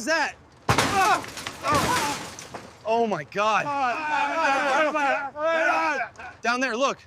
was that? Oh, oh my God. Down there, look.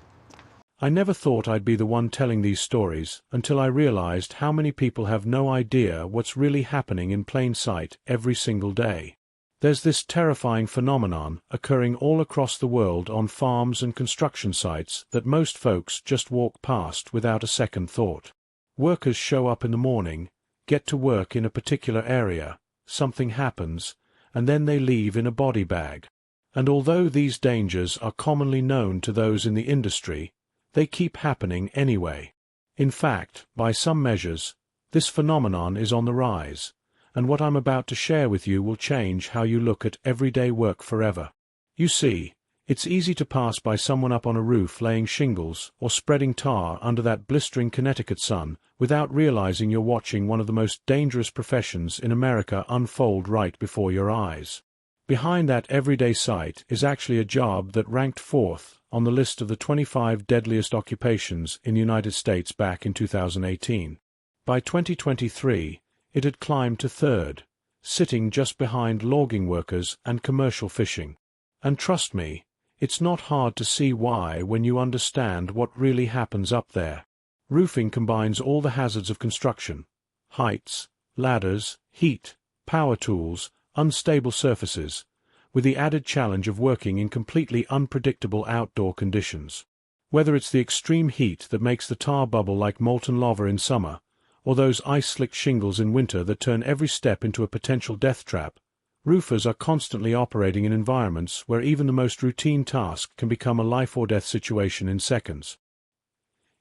I never thought I'd be the one telling these stories until I realized how many people have no idea what's really happening in plain sight every single day. There's this terrifying phenomenon occurring all across the world on farms and construction sites that most folks just walk past without a second thought. Workers show up in the morning, get to work in a particular area, something happens, and then they leave in a body bag. And although these dangers are commonly known to those in the industry, they keep happening anyway. In fact, by some measures, this phenomenon is on the rise, and what I'm about to share with you will change how you look at everyday work forever. You see, it's easy to pass by someone up on a roof laying shingles or spreading tar under that blistering Connecticut sun without realizing you're watching one of the most dangerous professions in America unfold right before your eyes. Behind that everyday sight is actually a job that ranked fourth on the list of the 25 deadliest occupations in the United States back in 2018. By 2023, it had climbed to third, sitting just behind logging workers and commercial fishing. And trust me, it's not hard to see why when you understand what really happens up there. Roofing combines all the hazards of construction: heights, ladders, heat, power tools, unstable surfaces, with the added challenge of working in completely unpredictable outdoor conditions. Whether it's the extreme heat that makes the tar bubble like molten lava in summer, or those ice-slick shingles in winter that turn every step into a potential death trap, roofers are constantly operating in environments where even the most routine task can become a life-or-death situation in seconds.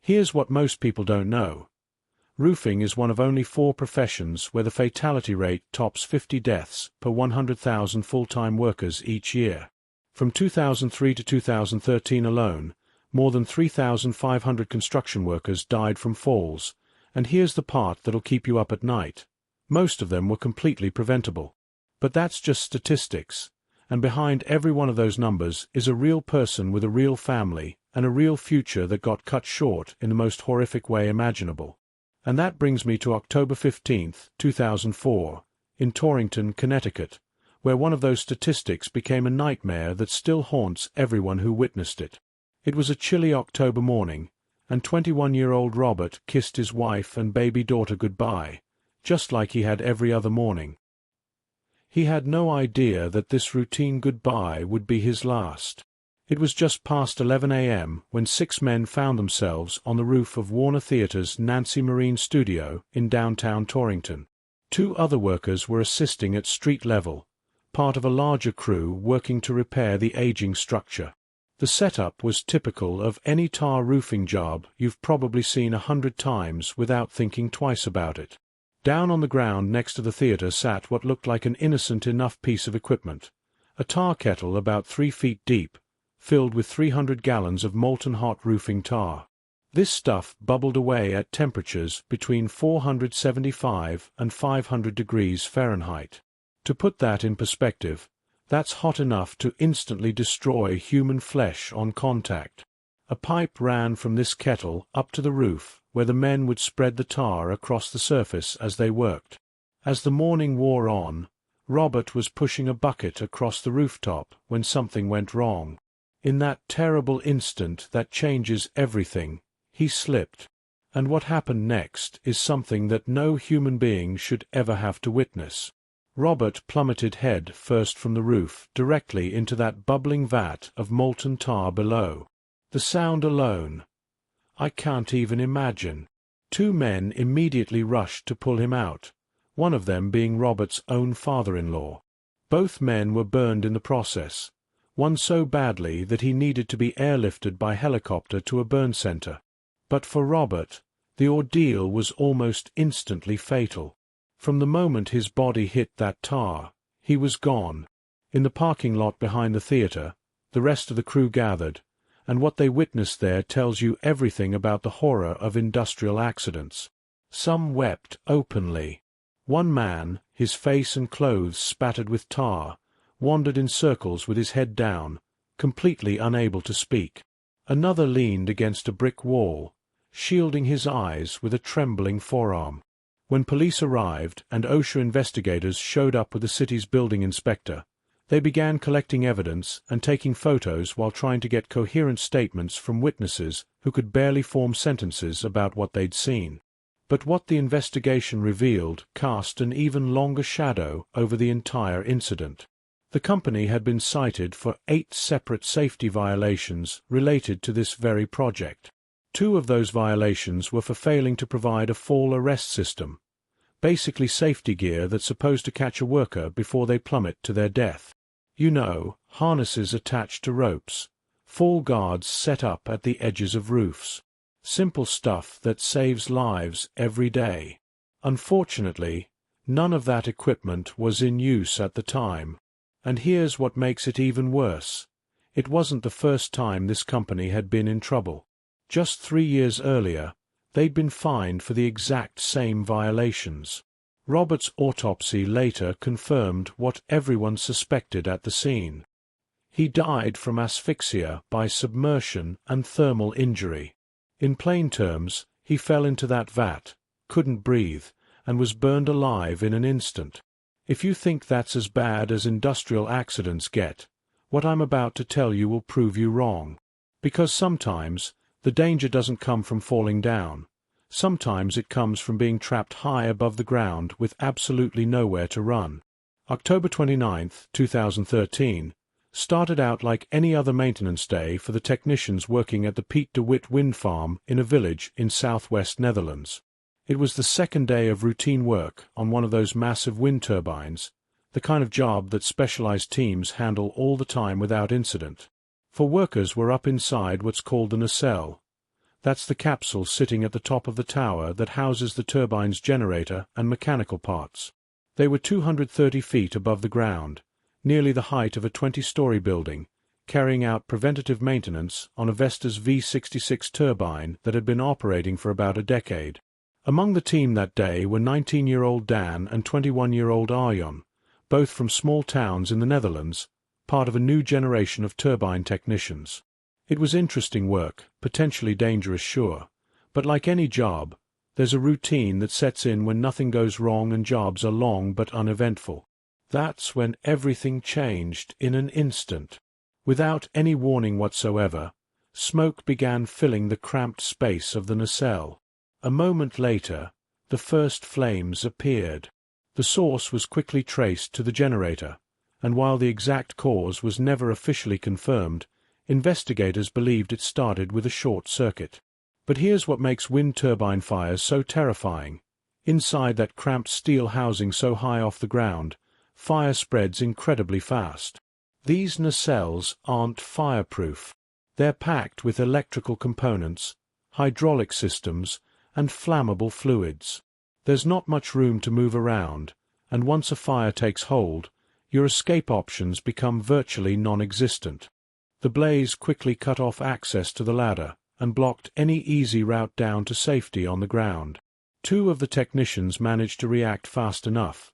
Here's what most people don't know. Roofing is one of only 4 professions where the fatality rate tops 50 deaths per 100,000 full-time workers each year. From 2003 to 2013 alone, more than 3,500 construction workers died from falls, and here's the part that'll keep you up at night. Most of them were completely preventable. But that's just statistics, and behind every one of those numbers is a real person with a real family and a real future that got cut short in the most horrific way imaginable. And that brings me to October 15, 2004, in Torrington, Connecticut, where one of those statistics became a nightmare that still haunts everyone who witnessed it. It was a chilly October morning, and 21-year-old Robert kissed his wife and baby daughter goodbye, just like he had every other morning. He had no idea that this routine goodbye would be his last. It was just past 11 a.m. when 6 men found themselves on the roof of Warner Theatre's Nancy Marine studio in downtown Torrington. 2 other workers were assisting at street level, part of a larger crew working to repair the aging structure. The setup was typical of any tar roofing job you've probably seen 100 times without thinking twice about it. Down on the ground next to the theatre sat what looked like an innocent enough piece of equipment, a tar kettle about 3 feet deep, filled with 300 gallons of molten hot roofing tar. This stuff bubbled away at temperatures between 475 and 500 degrees Fahrenheit. To put that in perspective, that's hot enough to instantly destroy human flesh on contact. A pipe ran from this kettle up to the roof, where the men would spread the tar across the surface as they worked. As the morning wore on, Robert was pushing a bucket across the rooftop when something went wrong. In that terrible instant that changes everything, he slipped. And what happened next is something that no human being should ever have to witness. Robert plummeted head first from the roof directly into that bubbling vat of molten tar below. The sound alone, I can't even imagine. 2 men immediately rushed to pull him out, one of them being Robert's own father-in-law. Both men were burned in the process, one so badly that he needed to be airlifted by helicopter to a burn center. But for Robert, the ordeal was almost instantly fatal. From the moment his body hit that tar, he was gone. In the parking lot behind the theater, the rest of the crew gathered, and what they witnessed there tells you everything about the horror of industrial accidents. Some wept openly. One man, his face and clothes spattered with tar, wandered in circles with his head down, completely unable to speak. Another leaned against a brick wall, shielding his eyes with a trembling forearm. When police arrived and OSHA investigators showed up with the city's building inspector, they began collecting evidence and taking photos while trying to get coherent statements from witnesses who could barely form sentences about what they'd seen. But what the investigation revealed cast an even longer shadow over the entire incident. The company had been cited for 8 separate safety violations related to this very project. 2 of those violations were for failing to provide a fall arrest system, basically safety gear that's supposed to catch a worker before they plummet to their death. You know, harnesses attached to ropes, fall guards set up at the edges of roofs. Simple stuff that saves lives every day. Unfortunately, none of that equipment was in use at the time. And here's what makes it even worse. It wasn't the first time this company had been in trouble. Just 3 years earlier, they'd been fined for the exact same violations. Robert's autopsy later confirmed what everyone suspected at the scene. He died from asphyxia by submersion and thermal injury. In plain terms, he fell into that vat, couldn't breathe, and was burned alive in an instant. If you think that's as bad as industrial accidents get, what I'm about to tell you will prove you wrong. Because sometimes, the danger doesn't come from falling down. Sometimes it comes from being trapped high above the ground with absolutely nowhere to run. October 29, 2013, started out like any other maintenance day for the technicians working at the Piet de Wit wind farm in a village in southwest Netherlands. It was the second day of routine work on one of those massive wind turbines, the kind of job that specialized teams handle all the time without incident. For workers were up inside what's called the nacelle. That's the capsule sitting at the top of the tower that houses the turbine's generator and mechanical parts. They were 230 feet above the ground, nearly the height of a 20-story building, carrying out preventative maintenance on a Vestas V66 turbine that had been operating for about a decade. Among the team that day were 19-year-old Dan and 21-year-old Arjan, both from small towns in the Netherlands, part of a new generation of turbine technicians. It was interesting work, potentially dangerous, sure, but like any job, there's a routine that sets in when nothing goes wrong and jobs are long but uneventful. That's when everything changed in an instant. Without any warning whatsoever, smoke began filling the cramped space of the nacelle. A moment later, the first flames appeared. The source was quickly traced to the generator, and while the exact cause was never officially confirmed, investigators believed it started with a short circuit. But here's what makes wind turbine fires so terrifying. Inside that cramped steel housing so high off the ground, fire spreads incredibly fast. These nacelles aren't fireproof. They're packed with electrical components, hydraulic systems, and flammable fluids. There's not much room to move around, and once a fire takes hold, your escape options become virtually non-existent. The blaze quickly cut off access to the ladder and blocked any easy route down to safety on the ground. 2 of the technicians managed to react fast enough.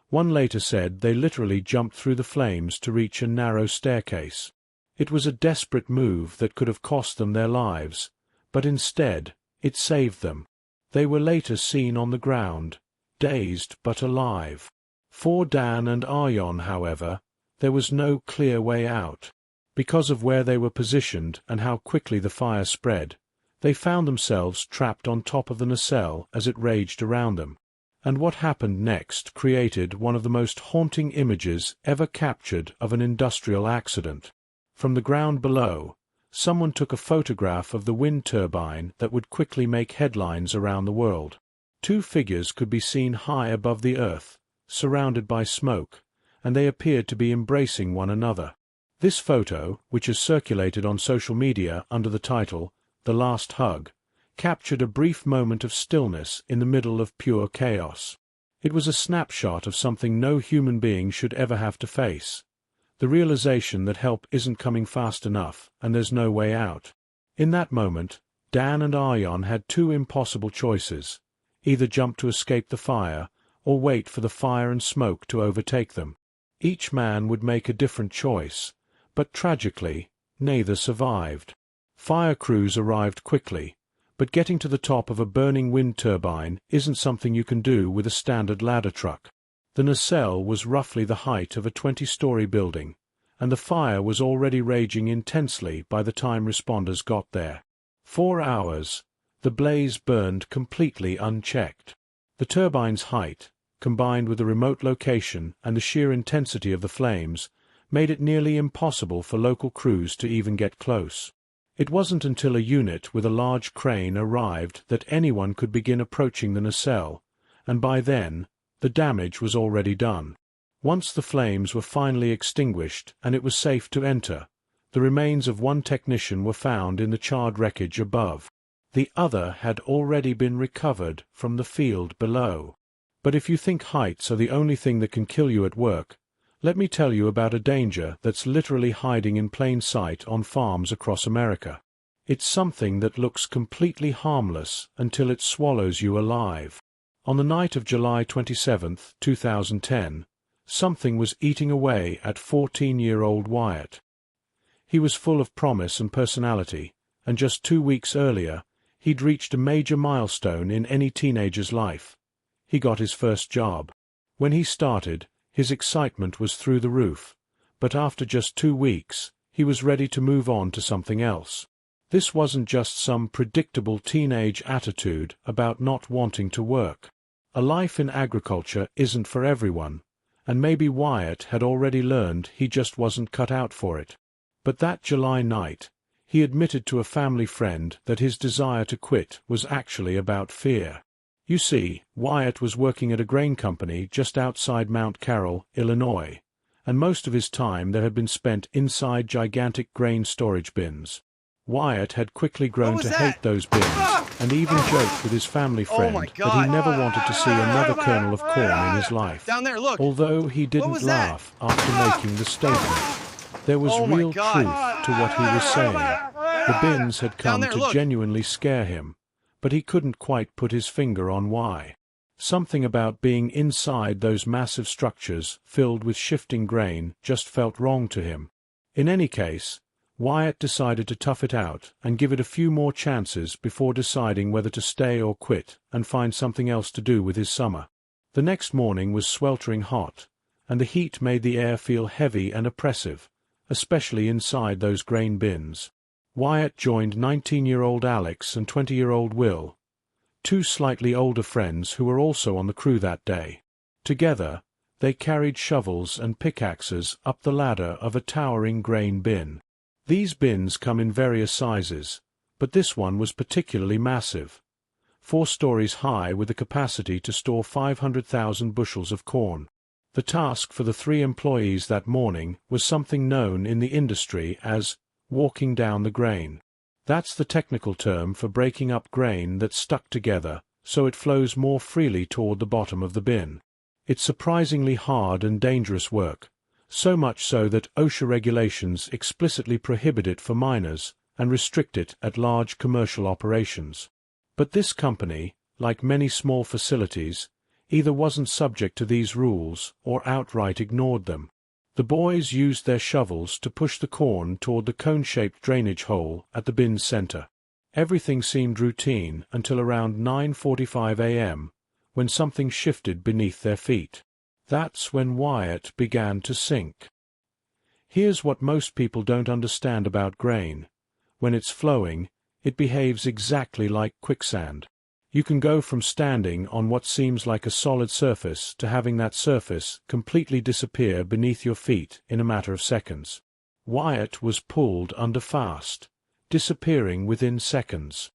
One later said they literally jumped through the flames to reach a narrow staircase. It was a desperate move that could have cost them their lives, but instead, it saved them. They were later seen on the ground, dazed but alive. For Dan and Arjan, however, there was no clear way out. Because of where they were positioned and how quickly the fire spread, they found themselves trapped on top of the nacelle as it raged around them. And what happened next created one of the most haunting images ever captured of an industrial accident. From the ground below, someone took a photograph of the wind turbine that would quickly make headlines around the world. 2 figures could be seen high above the earth, surrounded by smoke, and they appeared to be embracing one another. This photo, which is circulated on social media under the title, "The Last Hug," captured a brief moment of stillness in the middle of pure chaos. It was a snapshot of something no human being should ever have to face. The realization that help isn't coming fast enough, and there's no way out. In that moment, Dan and Arjan had 2 impossible choices: either jump to escape the fire, or wait for the fire and smoke to overtake them. Each man would make a different choice, but tragically, neither survived. Fire crews arrived quickly, But getting to the top of a burning wind turbine isn't something you can do with a standard ladder truck. The nacelle was roughly the height of a 20-story building, and the fire was already raging intensely by the time responders got there. 4 hours. The blaze burned completely unchecked. The turbine's height, combined with the remote location and the sheer intensity of the flames, made it nearly impossible for local crews to even get close. It wasn't until a unit with a large crane arrived that anyone could begin approaching the nacelle, and by then, the damage was already done. Once the flames were finally extinguished and it was safe to enter, the remains of one technician were found in the charred wreckage above. The other had already been recovered from the field below. But if you think heights are the only thing that can kill you at work, let me tell you about a danger that's literally hiding in plain sight on farms across America. It's something that looks completely harmless until it swallows you alive. On the night of July 27, 2010, something was eating away at 14-year-old Wyatt. He was full of promise and personality, and just 2 weeks earlier, he'd reached a major milestone in any teenager's life. He got his first job. When he started, his excitement was through the roof, but after just 2 weeks, he was ready to move on to something else. This wasn't just some predictable teenage attitude about not wanting to work. A life in agriculture isn't for everyone, and maybe Wyatt had already learned he just wasn't cut out for it. But that July night, he admitted to a family friend that his desire to quit was actually about fear. You see, Wyatt was working at a grain company just outside Mount Carroll, Illinois, and most of his time there had been spent inside gigantic grain storage bins. Wyatt had quickly grown to hate those bins, and even joked with his family friend that he never wanted to see another kernel of corn in his life. Down there, look. Although he didn't laugh after making the statement, there was real truth to what he was saying. The bins had come to genuinely scare him, but he couldn't quite put his finger on why. Something about being inside those massive structures filled with shifting grain just felt wrong to him. In any case, Wyatt decided to tough it out and give it a few more chances before deciding whether to stay or quit and find something else to do with his summer. The next morning was sweltering hot, and the heat made the air feel heavy and oppressive, especially inside those grain bins. Wyatt joined 19-year-old Alex and 20-year-old Will, two slightly older friends who were also on the crew that day. Together, they carried shovels and pickaxes up the ladder of a towering grain bin. These bins come in various sizes, but this one was particularly massive, 4 stories high with the capacity to store 500,000 bushels of corn. The task for the 3 employees that morning was something known in the industry as walking down the grain. That's the technical term for breaking up grain that's stuck together so it flows more freely toward the bottom of the bin. It's surprisingly hard and dangerous work, so much so that OSHA regulations explicitly prohibit it for minors and restrict it at large commercial operations. But this company, like many small facilities, either wasn't subject to these rules or outright ignored them. The boys used their shovels to push the corn toward the cone-shaped drainage hole at the bin's center. Everything seemed routine until around 9:45 a.m., when something shifted beneath their feet. That's when Wyatt began to sink. Here's what most people don't understand about grain. When it's flowing, it behaves exactly like quicksand. You can go from standing on what seems like a solid surface to having that surface completely disappear beneath your feet in a matter of seconds. Wyatt was pulled under fast, disappearing within seconds.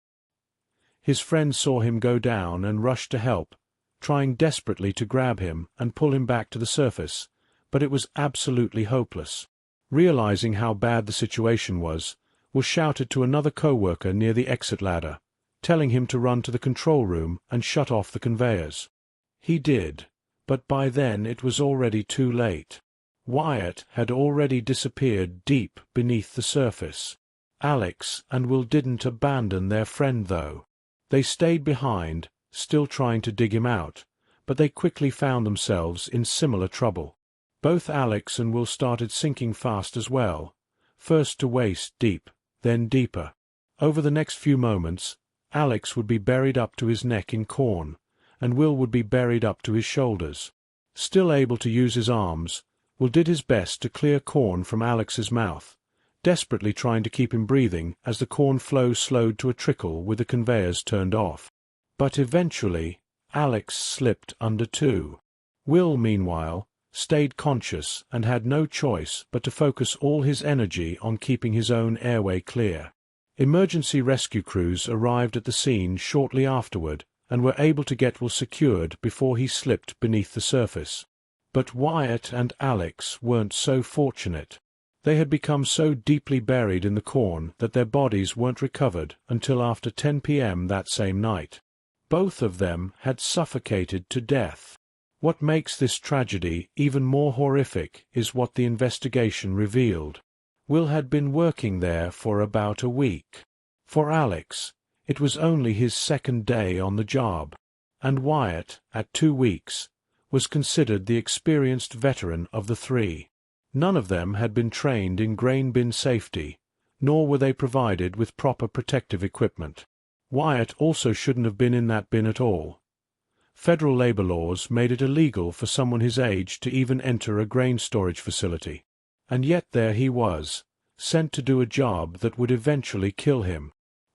His friends saw him go down and rushed to help, trying desperately to grab him and pull him back to the surface, but it was absolutely hopeless. Realizing how bad the situation was, Will shouted to another co-worker near the exit ladder, telling him to run to the control room and shut off the conveyors. He did, but by then it was already too late. Wyatt had already disappeared deep beneath the surface. Alex and Will didn't abandon their friend, though. They stayed behind, still trying to dig him out, but they quickly found themselves in similar trouble. Both Alex and Will started sinking fast as well, first to waist deep, then deeper. Over the next few moments, Alex would be buried up to his neck in corn, and Will would be buried up to his shoulders. Still able to use his arms, Will did his best to clear corn from Alex's mouth, desperately trying to keep him breathing as the corn flow slowed to a trickle with the conveyors turned off. But eventually, Alex slipped under too. Will, meanwhile, stayed conscious and had no choice but to focus all his energy on keeping his own airway clear. Emergency rescue crews arrived at the scene shortly afterward and were able to get Will secured before he slipped beneath the surface. But Wyatt and Alex weren't so fortunate. They had become so deeply buried in the corn that their bodies weren't recovered until after 10 p.m. that same night. Both of them had suffocated to death. What makes this tragedy even more horrific is what the investigation revealed. Will had been working there for about a week. For Alex, it was only his second day on the job, and Wyatt, at 2 weeks, was considered the experienced veteran of the three. None of them had been trained in grain bin safety, nor were they provided with proper protective equipment. Wyatt also shouldn't have been in that bin at all. Federal labor laws made it illegal for someone his age to even enter a grain storage facility. And yet there he was, sent to do a job that would eventually kill him.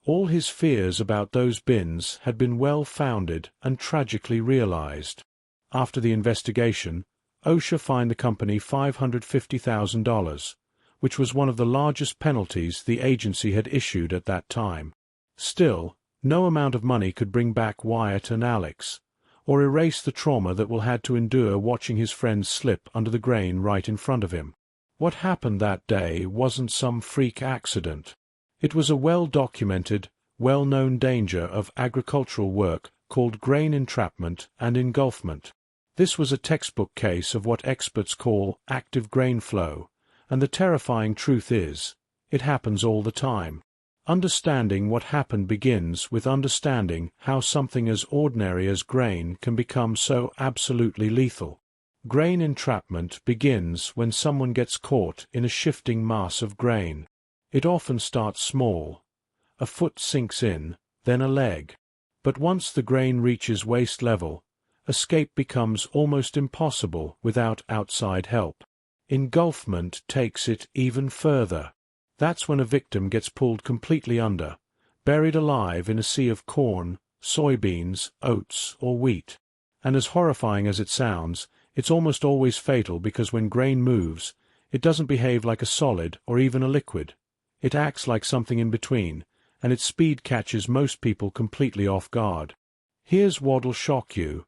All his fears about those bins had been well-founded and tragically realized. After the investigation, OSHA fined the company $550,000, which was one of the largest penalties the agency had issued at that time. Still, no amount of money could bring back Wyatt and Alex, or erase the trauma that Will had to endure watching his friends slip under the grain right in front of him. What happened that day wasn't some freak accident. It was a well-documented, well-known danger of agricultural work called grain entrapment and engulfment. This was a textbook case of what experts call active grain flow, and the terrifying truth is, it happens all the time. Understanding what happened begins with understanding how something as ordinary as grain can become so absolutely lethal. Grain entrapment begins when someone gets caught in a shifting mass of grain. It often starts small. A foot sinks in, then a leg. But once the grain reaches waist level, escape becomes almost impossible without outside help. Engulfment takes it even further. That's when a victim gets pulled completely under, buried alive in a sea of corn, soybeans, oats, or wheat. And as horrifying as it sounds, it's almost always fatal because when grain moves, it doesn't behave like a solid or even a liquid. It acts like something in between, and its speed catches most people completely off guard. Here's what'll shock you.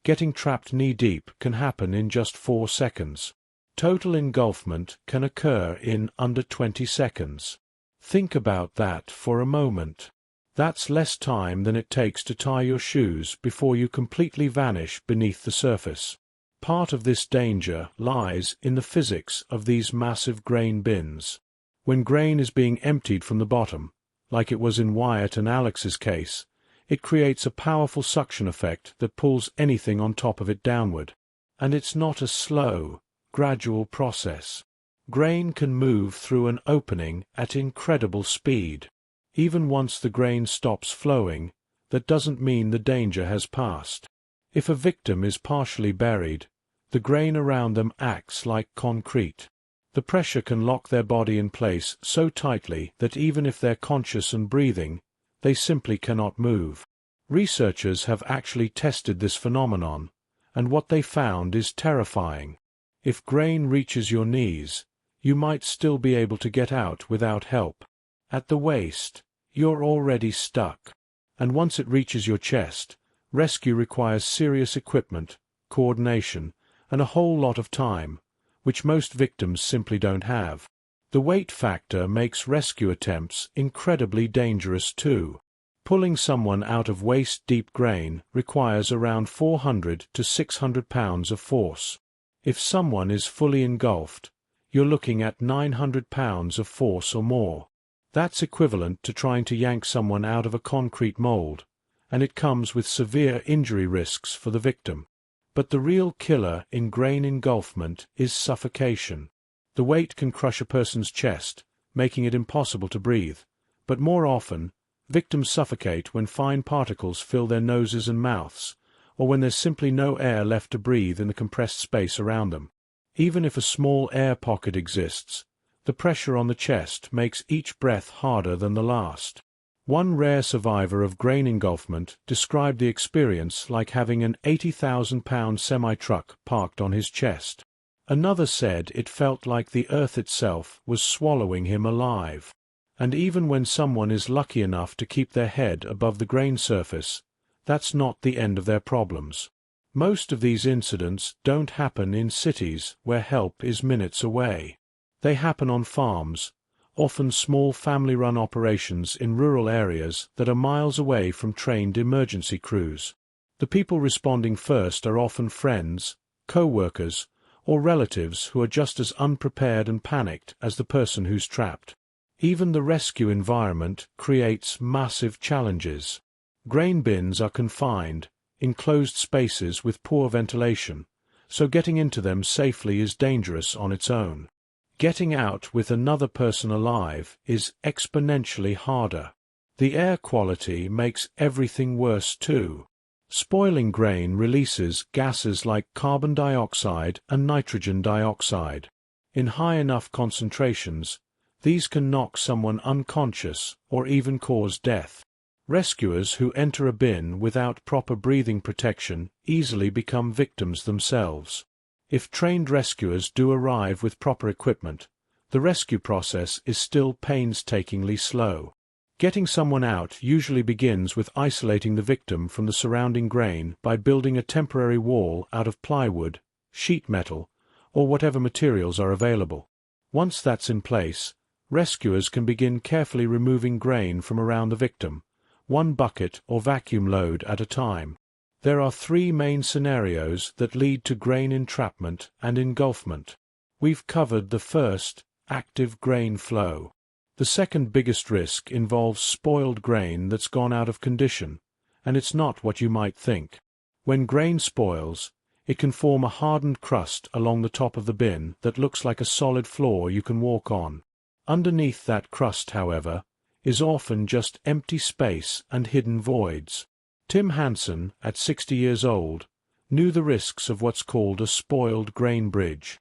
Getting trapped knee-deep can happen in just 4 seconds. Total engulfment can occur in under 20 seconds. Think about that for a moment. That's less time than it takes to tie your shoes before you completely vanish beneath the surface. Part of this danger lies in the physics of these massive grain bins. When grain is being emptied from the bottom, like it was in Wyatt and Alex's case, it creates a powerful suction effect that pulls anything on top of it downward. And it's not a slow, gradual process. Grain can move through an opening at incredible speed. Even once the grain stops flowing, that doesn't mean the danger has passed. If a victim is partially buried, the grain around them acts like concrete. The pressure can lock their body in place so tightly that even if they're conscious and breathing, they simply cannot move. Researchers have actually tested this phenomenon, and what they found is terrifying. If grain reaches your knees, you might still be able to get out without help. At the waist, you're already stuck. And once it reaches your chest, rescue requires serious equipment, coordination, and a whole lot of time, which most victims simply don't have. The weight factor makes rescue attempts incredibly dangerous too. Pulling someone out of waist-deep grain requires around 400 to 600 pounds of force. If someone is fully engulfed, you're looking at 900 pounds of force or more. That's equivalent to trying to yank someone out of a concrete mold, and it comes with severe injury risks for the victim. But the real killer in grain engulfment is suffocation. The weight can crush a person's chest, making it impossible to breathe, but more often, Victims suffocate when fine particles fill their noses and mouths, or when there's simply no air left to breathe in the compressed space around them. Even if a small air pocket exists, the pressure on the chest makes each breath harder than the last. One rare survivor of grain engulfment described the experience like having an 80,000-pound semi-truck parked on his chest. Another said it felt like the earth itself was swallowing him alive. And even when someone is lucky enough to keep their head above the grain surface, that's not the end of their problems. Most of these incidents don't happen in cities where help is minutes away. They happen on farms, often small family-run operations in rural areas that are miles away from trained emergency crews. The people responding first are often friends, co-workers, or relatives who are just as unprepared and panicked as the person who's trapped. Even the rescue environment creates massive challenges. Grain bins are confined, enclosed spaces with poor ventilation, so getting into them safely is dangerous on its own. Getting out with another person alive is exponentially harder. The air quality makes everything worse too. Spoiling grain releases gases like carbon dioxide and nitrogen dioxide. In high enough concentrations, these can knock someone unconscious or even cause death. Rescuers who enter a bin without proper breathing protection easily become victims themselves. If trained rescuers do arrive with proper equipment, the rescue process is still painstakingly slow. Getting someone out usually begins with isolating the victim from the surrounding grain by building a temporary wall out of plywood, sheet metal, or whatever materials are available. Once that's in place, rescuers can begin carefully removing grain from around the victim, one bucket or vacuum load at a time. There are three main scenarios that lead to grain entrapment and engulfment. We've covered the first, active grain flow. The second biggest risk involves spoiled grain that's gone out of condition, and it's not what you might think. When grain spoils, it can form a hardened crust along the top of the bin that looks like a solid floor you can walk on. Underneath that crust, however, is often just empty space and hidden voids. Tim Hansen, at 60 years old, knew the risks of what's called a spoiled grain bridge.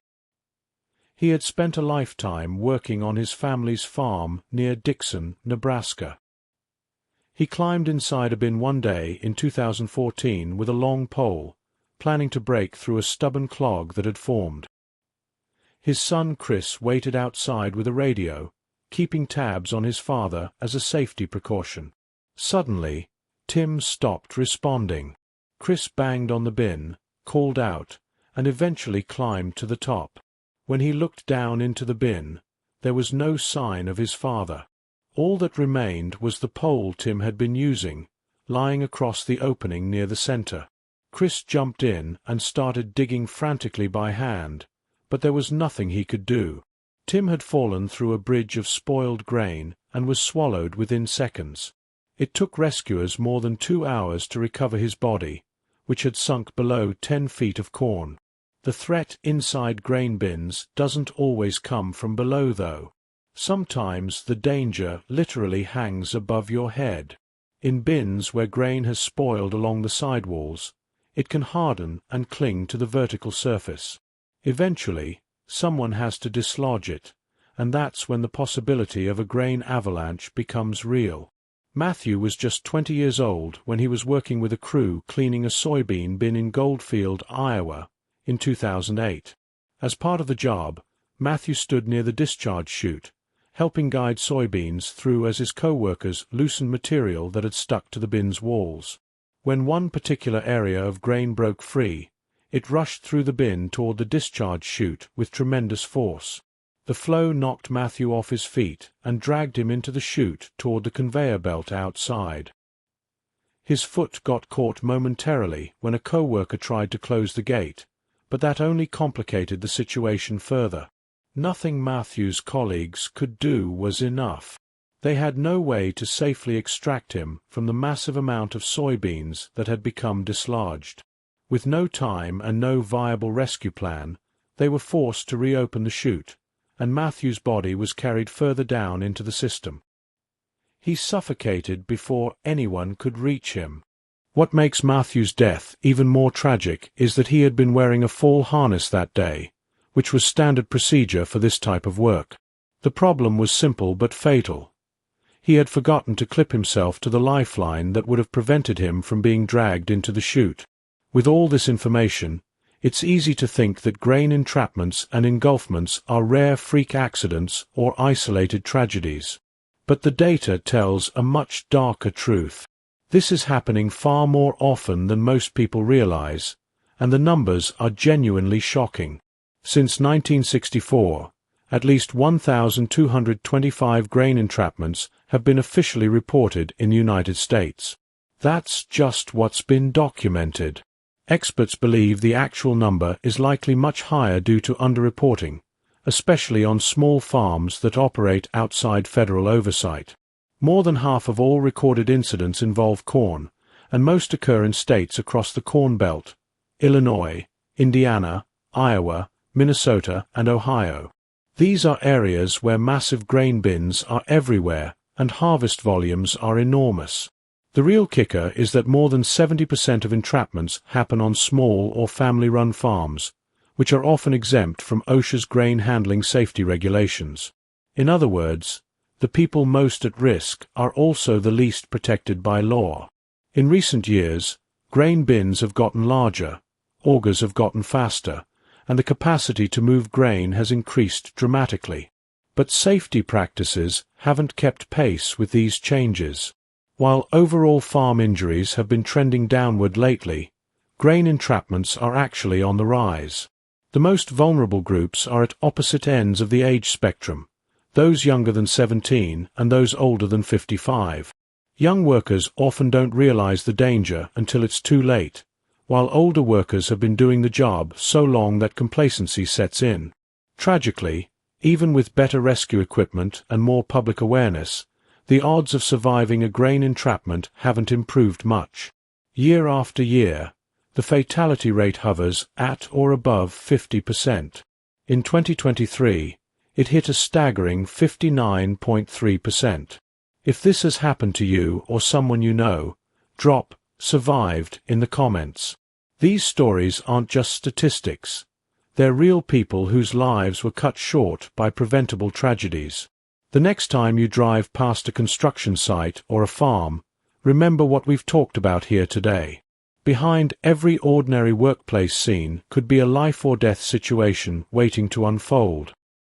He had spent a lifetime working on his family's farm near Dixon, Nebraska. He climbed inside a bin one day in 2014 with a long pole, planning to break through a stubborn clog that had formed. His son Chris waited outside with a radio, keeping tabs on his father as a safety precaution. Suddenly, Tim stopped responding. Chris banged on the bin, called out, and eventually climbed to the top. When he looked down into the bin, there was no sign of his father. All that remained was the pole Tim had been using, lying across the opening near the center. Chris jumped in and started digging frantically by hand, but there was nothing he could do. Tim had fallen through a bridge of spoiled grain and was swallowed within seconds. It took rescuers more than 2 hours to recover his body, which had sunk below 10 feet of corn. The threat inside grain bins doesn't always come from below, though. Sometimes the danger literally hangs above your head. In bins where grain has spoiled along the sidewalls, it can harden and cling to the vertical surface. Eventually, someone has to dislodge it, and that's when the possibility of a grain avalanche becomes real. Matthew was just 20 years old when he was working with a crew cleaning a soybean bin in Goldfield, Iowa, in 2008. As part of the job, Matthew stood near the discharge chute, helping guide soybeans through as his co-workers loosened material that had stuck to the bin's walls. When one particular area of grain broke free, it rushed through the bin toward the discharge chute with tremendous force. The flow knocked Matthew off his feet and dragged him into the chute toward the conveyor belt outside. His foot got caught momentarily when a co-worker tried to close the gate, but that only complicated the situation further. Nothing Matthew's colleagues could do was enough. They had no way to safely extract him from the massive amount of soybeans that had become dislodged. With no time and no viable rescue plan, they were forced to reopen the chute, and Matthew's body was carried further down into the system. He suffocated before anyone could reach him. What makes Matthew's death even more tragic is that he had been wearing a fall harness that day, which was standard procedure for this type of work. The problem was simple but fatal. He had forgotten to clip himself to the lifeline that would have prevented him from being dragged into the chute. With all this information, it's easy to think that grain entrapments and engulfments are rare freak accidents or isolated tragedies. But the data tells a much darker truth. This is happening far more often than most people realize, and the numbers are genuinely shocking. Since 1964, at least 1,225 grain entrapments have been officially reported in the United States. That's just what's been documented. Experts believe the actual number is likely much higher due to underreporting, especially on small farms that operate outside federal oversight. More than half of all recorded incidents involve corn, and most occur in states across the Corn Belt: Illinois, Indiana, Iowa, Minnesota, and Ohio. These are areas where massive grain bins are everywhere and harvest volumes are enormous. The real kicker is that more than 70% of entrapments happen on small or family-run farms, which are often exempt from OSHA's grain handling safety regulations. In other words, the people most at risk are also the least protected by law. In recent years, grain bins have gotten larger, augers have gotten faster, and the capacity to move grain has increased dramatically. But safety practices haven't kept pace with these changes. While overall farm injuries have been trending downward lately, grain entrapments are actually on the rise. The most vulnerable groups are at opposite ends of the age spectrum, those younger than 17 and those older than 55. Young workers often don't realize the danger until it's too late, while older workers have been doing the job so long that complacency sets in. Tragically, even with better rescue equipment and more public awareness, the odds of surviving a grain entrapment haven't improved much. Year after year, the fatality rate hovers at or above 50%. In 2023, it hit a staggering 59.3%. If this has happened to you or someone you know, drop "survived" in the comments. These stories aren't just statistics. They're real people whose lives were cut short by preventable tragedies. The next time you drive past a construction site or a farm, remember what we've talked about here today. Behind every ordinary workplace scene could be a life-or-death situation waiting to unfold.